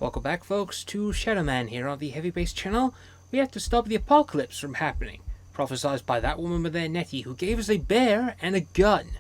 Welcome back, folks, to Shadowman here on the heavybass channel. We have to stop the apocalypse from happening, prophesied by that woman with their Nettie, who gave us a bear and a gun.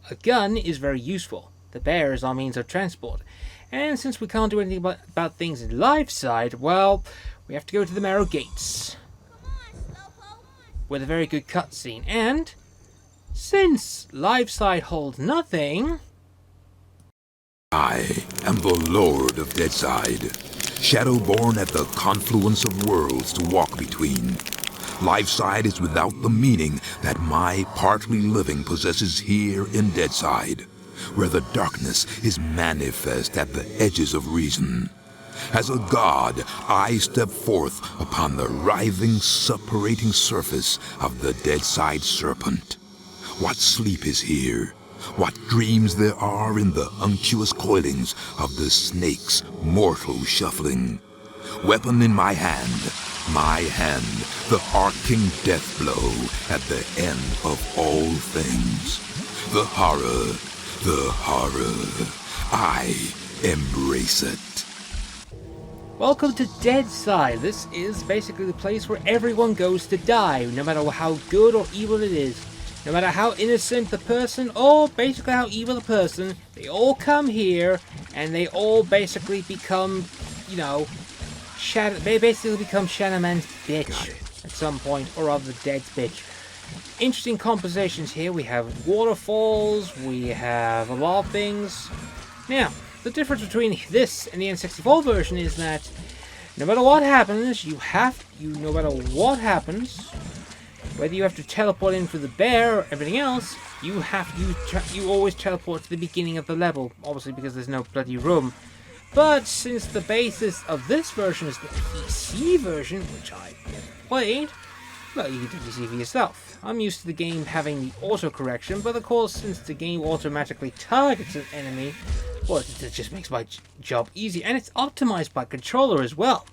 A gun is very useful. The bear is our means of transport. And since we can't do anything about things in Deadside, well, we have to go to the Marrow Gates. With a very good cutscene. And since Deadside holds nothing... I am the Lord of Deadside, Shadowborn at the confluence of worlds to walk between. Lifeside is without the meaning that my partly living possesses here in Deadside, where the darkness is manifest at the edges of reason. As a god, I step forth upon the writhing, suppurating surface of the Deadside serpent. What sleep is here? What dreams there are in the unctuous coilings of the snake's mortal shuffling. Weapon in my hand, the arcing death blow at the end of all things. The horror, I embrace it. Welcome to Deadside. This is basically the place where everyone goes to die, no matter how good or evil it is. No matter how innocent the person, or basically how evil the person, they all come here, and they all basically become, you know, they basically become Shadowman's bitch at some point, or rather the Dead's bitch. Interesting compositions here. We have waterfalls, we have a lot of things. Now, the difference between this and the N64 version is that no matter what happens, whether you have to teleport in for the bear or everything else, you always teleport to the beginning of the level, obviously because there's no bloody room. But since the basis of this version is the PC version, which I never played, well, you can see for yourself. I'm used to the game having the auto-correction, but of course, since the game automatically targets an enemy, well, it just makes my job easy, and it's optimized by controller as well.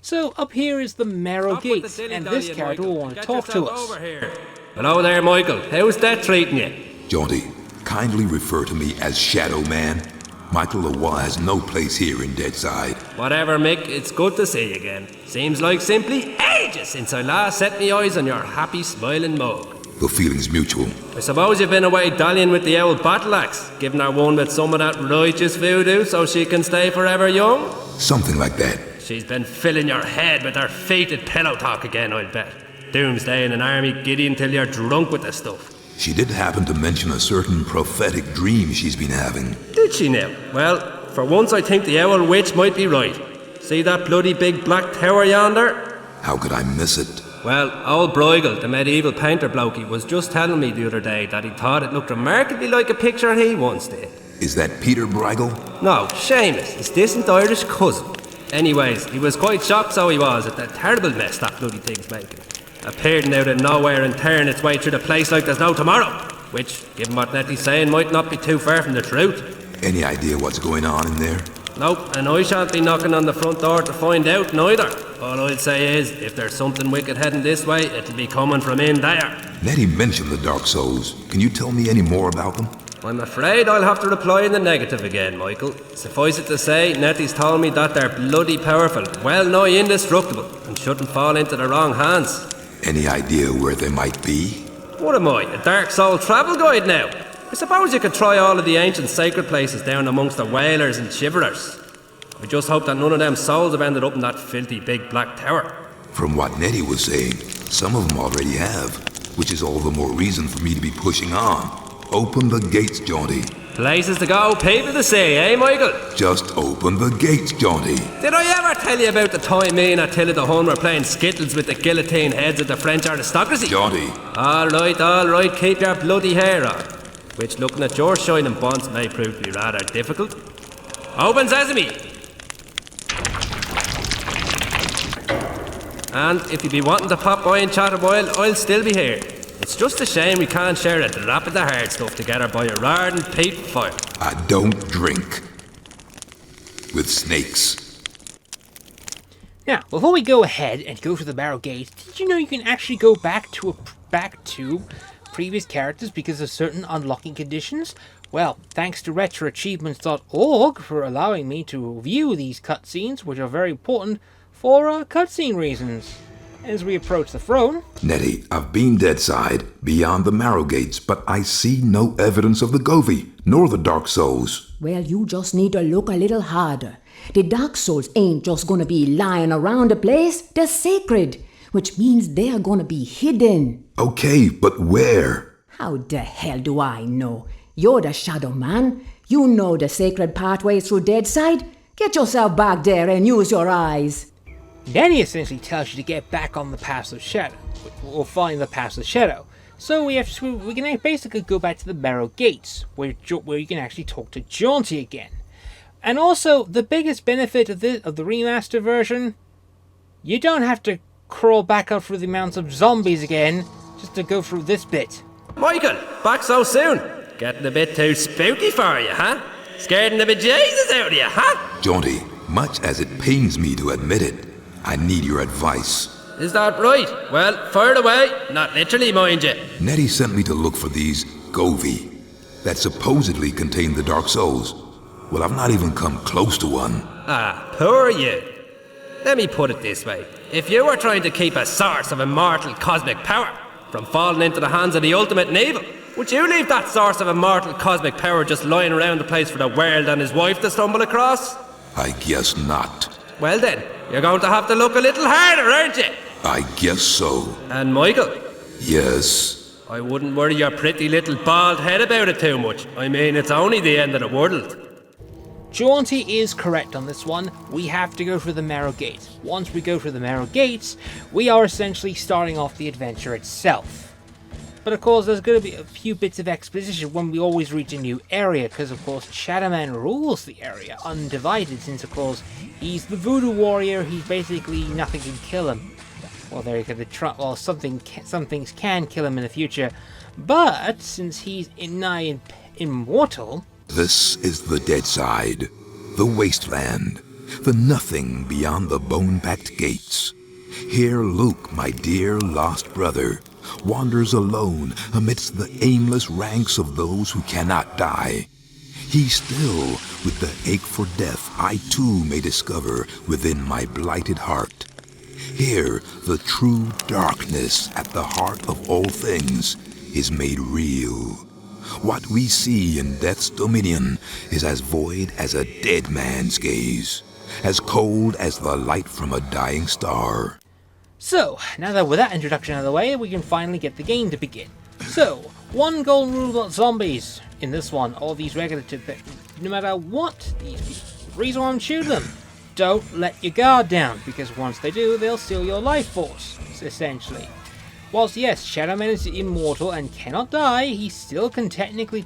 So, up here is the Marrow Gates, and this character will want to talk to us. Hello there, Michael. How's that treating you? Jaunty, kindly refer to me as Shadowman. Michael Lawa has no place here in Deadside. Whatever, Mick. It's good to see you again. Seems like simply ages since I last set me eyes on your happy, smiling mug. The feeling's mutual. I suppose you've been away dallying with the old battle axe, giving her one with some of that righteous voodoo so she can stay forever young? Something like that. She's been filling your head with her fated pillow talk again, I'll bet. Doomsday in an army giddy until you're drunk with the stuff. She did happen to mention a certain prophetic dream she's been having. Did she now? Well, for once I think the owl witch might be right. See that bloody big black tower yonder? How could I miss it? Well, old Bruegel, the medieval painter blokey, was just telling me the other day that he thought it looked remarkably like a picture he once did. Is that Peter Bruegel? No, Seamus, his distant Irish cousin. Anyways, he was quite shocked, so he was, at the terrible mess that bloody thing's making. Appearing out of nowhere and tearing its way through the place like there's no tomorrow. Which, given what Nettie's saying, might not be too far from the truth. Any idea what's going on in there? Nope, and I shan't be knocking on the front door to find out neither. All I'd say is, if there's something wicked heading this way, it'll be coming from in there. Nettie mentioned the Dark Souls. Can you tell me any more about them? I'm afraid I'll have to reply in the negative again, Michael. Suffice it to say, Nettie's told me that they're bloody powerful, well nigh indestructible, and shouldn't fall into the wrong hands. Any idea where they might be? What am I, a Dark Soul travel guide now? I suppose you could try all of the ancient sacred places down amongst the Whalers and Shiverers. I just hope that none of them souls have ended up in that filthy big black tower. From what Nettie was saying, some of them already have, which is all the more reason for me to be pushing on. Open the gates, Jaunty. Places to go, people to see, eh, Michael? Just open the gates, Jaunty. Did I ever tell you about the time me and Attila the Hun were playing skittles with the guillotine heads of the French aristocracy? Jaunty. All right, keep your bloody hair on. Which, looking at your shining bonds, may prove to be rather difficult. Open sesame! And if you be wanting to pop by and chat a while, I'll still be here. It's just a shame we can't share a drop of the hard stuff together by a roaring peat fire. I don't drink with snakes. Now, before we go ahead and go to the Marrow Gate, did you know you can actually go back to previous characters because of certain unlocking conditions? Well, thanks to retroachievements.org for allowing me to view these cutscenes, which are very important for cutscene reasons. As we approach the throne... Nettie, I've been Deadside, beyond the Marrow Gates, but I see no evidence of the Govi, nor the Dark Souls. Well, you just need to look a little harder. The Dark Souls ain't just gonna be lying around the place, they're sacred, which means they're gonna be hidden. Okay, but where? How the hell do I know? You're the Shadowman. You know the sacred pathways through Deadside. Get yourself back there and use your eyes. Then he essentially tells you to get back on the path of Shadow, or find the path of Shadow. So we can basically go back to the Marrow Gates, where you can actually talk to Jaunty again. And also, the biggest benefit of the remaster version, you don't have to crawl back up through the mountains of zombies again, just to go through this bit. Michael, back so soon? Getting a bit too spooky for you, huh? Scaring the bejesus out of you, huh? Jaunty, much as it pains me to admit it, I need your advice. Is that right? Well, fire away. Not literally, mind you. Nettie sent me to look for these Govi that supposedly contain the Dark Souls. Well, I've not even come close to one. Ah, poor you. Let me put it this way. If you were trying to keep a source of immortal cosmic power from falling into the hands of the ultimate in evil, would you leave that source of immortal cosmic power just lying around the place for the world and his wife to stumble across? I guess not. Well then, you're going to have to look a little harder, aren't you? I guess so. And Michael? Yes. I wouldn't worry your pretty little bald head about it too much. I mean, it's only the end of the world. Jaunty is correct on this one. We have to go through the Marrow Gates. Once we go through the Marrow Gates, we are essentially starting off the adventure itself. But of course, there's going to be a few bits of exposition when we always reach a new area, because of course Shadowman rules the area undivided, since of course he's the voodoo warrior. He's basically nothing can kill him. Well, there you go. Well, some things can kill him in the future, but since he's nigh immortal. This is the Deadside, the wasteland, the nothing beyond the bone-packed gates. Here Luke, my dear lost brother, wanders alone amidst the aimless ranks of those who cannot die. He still, with the ache for death I too may discover within my blighted heart. Here, the true darkness at the heart of all things is made real. What we see in death's dominion is as void as a dead man's gaze, as cold as the light from a dying star. So, now that with that introduction out of the way, we can finally get the game to begin. So, one golden rule about zombies in this one, all these regulative things, no matter what these people, the reason why I'm shooting them, don't let your guard down, because once they do, they'll steal your life force, essentially. Whilst yes, Shadowman is immortal and cannot die, he still can technically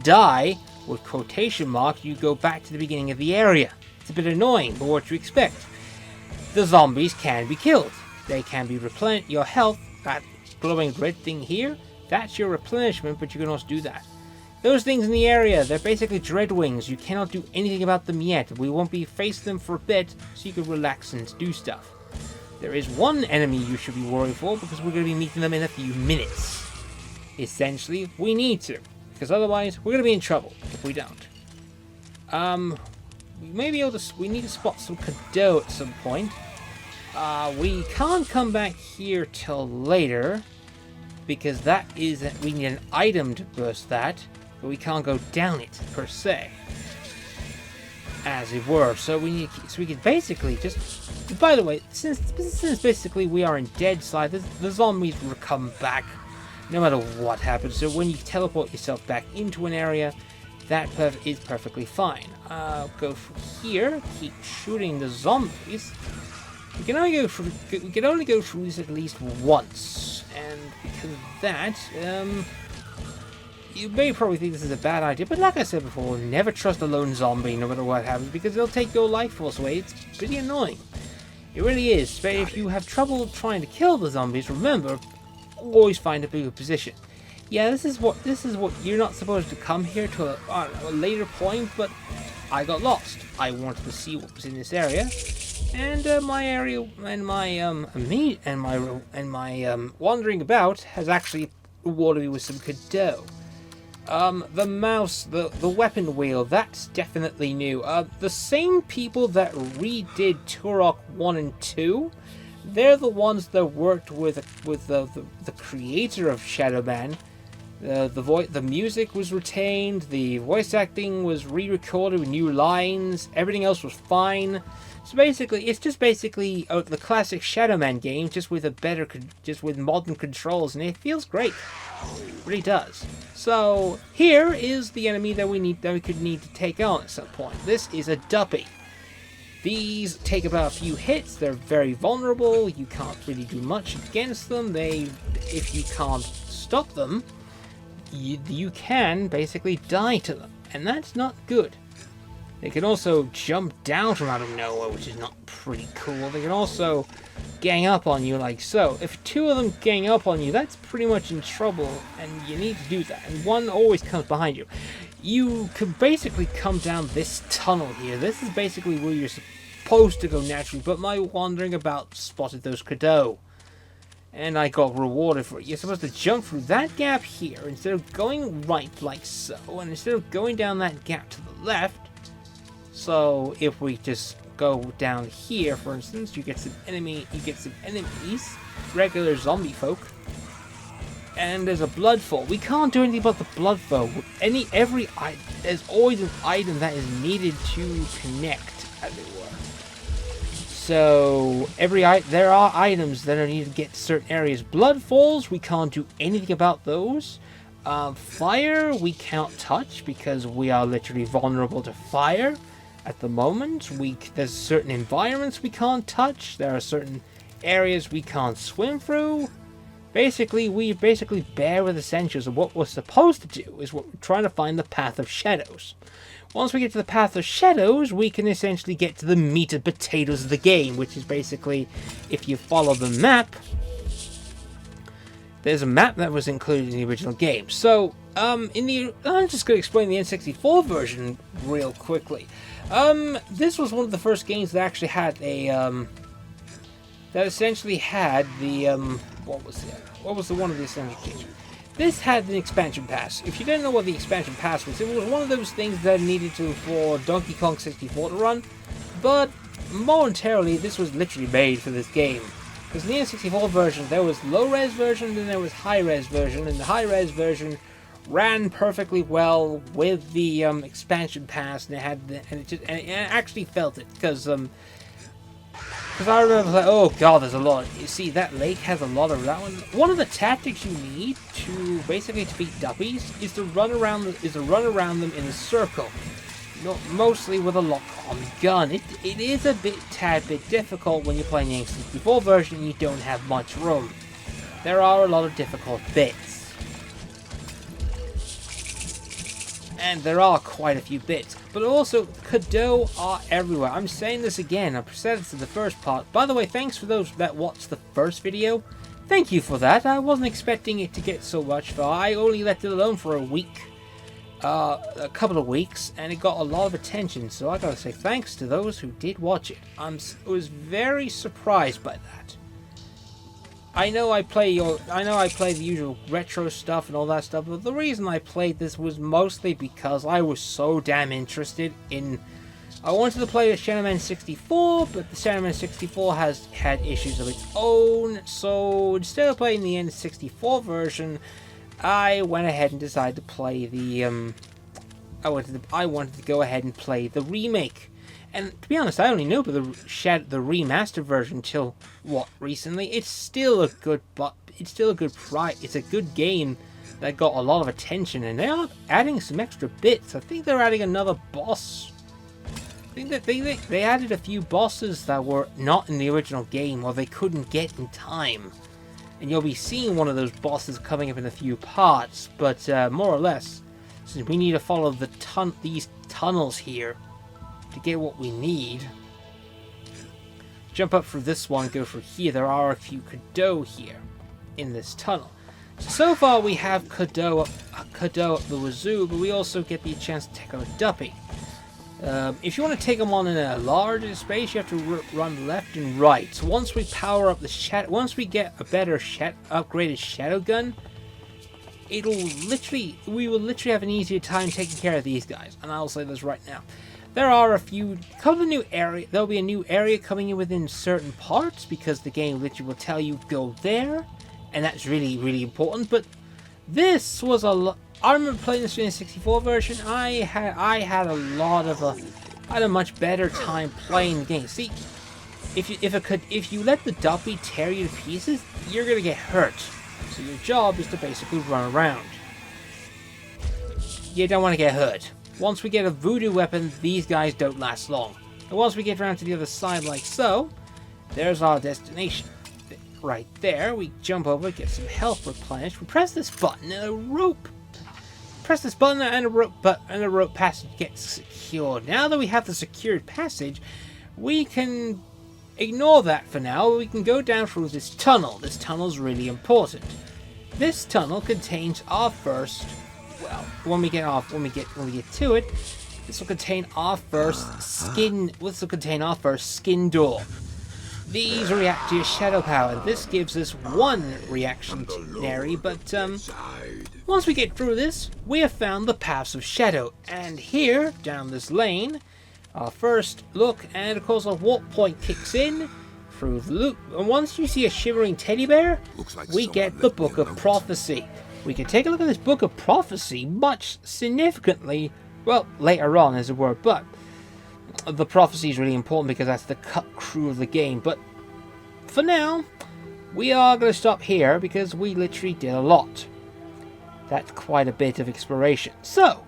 die, with quotation marks. You go back to the beginning of the area. It's a bit annoying, but what you expect. The zombies can be killed. They can be replenished. Your health, that glowing red thing here, that's your replenishment, but you can also do that. Those things in the area, they're basically Dreadwings. You cannot do anything about them yet. We won't be facing them for a bit, so you can relax and do stuff. There is one enemy you should be worried for, because we're going to be meeting them in a few minutes. Essentially, we need to, because otherwise we're going to be in trouble if we don't. We may be able to. We need to spot some Cadeau at some point. We can't come back here till later, because we need an item to burst that, but we can't go down it per se, as it were. So we can basically just. By the way, since basically we are in Deadside, the zombies will come back no matter what happens. So when you teleport yourself back into an area, that is perfectly fine. Go from here, keep shooting the zombies. We can only go through this at least once, and because of that, you may probably think this is a bad idea, but like I said before, never trust a lone zombie no matter what happens, because they'll take your life force away. It's pretty annoying. It really is. But if you have trouble trying to kill the zombies, remember, always find a bigger position. Yeah, this is what you're not supposed to come here to a later point, but I got lost. I wanted to see what was in this area, and my area and my wandering about has actually rewarded me with some Cadeau. The mouse, the weapon wheel, that's definitely new. The same people that redid Turok 1 and 2, they're the ones that worked with the creator of Shadowman. The music was retained, the voice acting was re-recorded with new lines, everything else was fine. So basically, it's just basically the classic Shadowman game, just with just with modern controls, and it feels great. It really does. So here is the enemy that we could need to take on at some point. This is a duppy. These take about a few hits. They're very vulnerable. You can't really do much against them. If you can't stop them, you can basically die to them, and that's not good. They can also jump down from out of nowhere, which is not pretty cool. They can also gang up on you like so. If two of them gang up on you, that's pretty much in trouble, and you need to do that. And one always comes behind you. You can basically come down this tunnel here. This is basically where you're supposed to go naturally, but my wandering about spotted those Cadeaux. And I got rewarded for it. You're supposed to jump through that gap here instead of going right like so, and instead of going down that gap to the left. So if we just go down here, for instance, you get some enemies, regular zombie folk, and there's a bloodfall. We can't do anything about the bloodfall. There's always an item that is needed to connect, as it were. So there are items that are needed to get to certain areas. Bloodfalls, we can't do anything about those. Fire, we can't touch because we are literally vulnerable to fire at the moment. There's certain environments we can't touch. There are certain areas we can't swim through. Basically, we bear with essentials, and what we're supposed to do is we're trying to find the Path of Shadows. Once we get to the Path of Shadows, we can essentially get to the meat and potatoes of the game, which is basically, if you follow the map, there's a map that was included in the original game. So, I'm just going to explain the N64 version real quickly. This was one of the first games that actually had that essentially had the, what was the one of the essential games? This had an expansion pass. If you didn't know what the expansion pass was, it was one of those things that needed for Donkey Kong 64 to run, but momentarily this was literally made for this game. Because in the N64 version, there was low-res version, and then there was high-res version, and the high-res version ran perfectly well with the expansion pass, and it actually felt it, because I remember like, oh god, there's a lot. You see, that lake has a lot of that one. One of the tactics you need to basically beat duppies is to run around them in a circle, mostly with a lock-on gun. It is a tad bit difficult when you're playing the N64 version and you don't have much room. There are a lot of difficult bits. And there are quite a few bits. But also, Cadeaux are everywhere. I'm saying this again. I've said it in the first part. By the way, thanks for those that watched the first video. Thank you for that. I wasn't expecting it to get so much far. I only left it alone for a week. A couple of weeks. And it got a lot of attention. So I gotta say thanks to those who did watch it. I was very surprised by that. I know I play the usual retro stuff and all that stuff, but the reason I played this was mostly because I was so damn interested in... I wanted to play the Shadowman 64, but the Shadowman 64 has had issues of its own, so instead of playing the N64 version, I went ahead and decided to play the... I wanted to go ahead and play the remake. And to be honest, I only knew about the remastered version till recently. It's still a good It's a good game that got a lot of attention, and they are adding some extra bits. I think they're adding another boss. I think that they added a few bosses that were not in the original game, or they couldn't get in time. And you'll be seeing one of those bosses coming up in a few parts. But more or less, since we need to follow these tunnels here to get what we need. Jump up through this one, go through here. There are a few Cadeaux here in this tunnel. So far we have Cadeaux up the wazoo, but we also get the chance to take on a duppy. If you want to take them on in a larger space, you have to run left and right. So once we power up once we get a better upgraded shadow gun, we will literally have an easier time taking care of these guys. And I'll say this right now. There are there'll be a new area coming in within certain parts, because the game literally will tell you go there, and that's really, really important. But this was I remember playing this in the 64 version. I had a much better time playing the game. See, if you let the duppy tear you to pieces, you're gonna get hurt. So your job is to basically run around. You don't want to get hurt. Once we get a voodoo weapon, these guys don't last long. And once we get around to the other side like so, there's our destination. Right there, we jump over, get some health replenished. We press this button and a rope. Press this button and a rope passage gets secured. Now that we have the secured passage, we can ignore that for now. We can go down through this tunnel. This tunnel is really important. This tunnel contains our first. Well, when we get to it, this will contain our first skin. This will contain our first skin door. These react to your shadow power. This gives us one reactionary, but once we get through this, we have found the paths of shadow. And here, down this lane, our first look, and of course our walk point kicks in through the loop. And once you see a shimmering teddy bear, we get the Book of Prophecy. We can take a look at this Book of Prophecy much significantly, well, later on as it were, but the prophecy is really important because that's the cut crew of the game. But for now, we are going to stop here because we literally did a lot. That's quite a bit of exploration. So,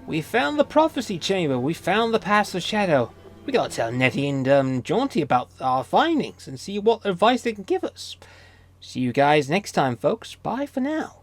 we found the prophecy chamber, we found the paths of shadow. We got to tell Nettie and Jaunty about our findings and see what advice they can give us. See you guys next time, folks. Bye for now.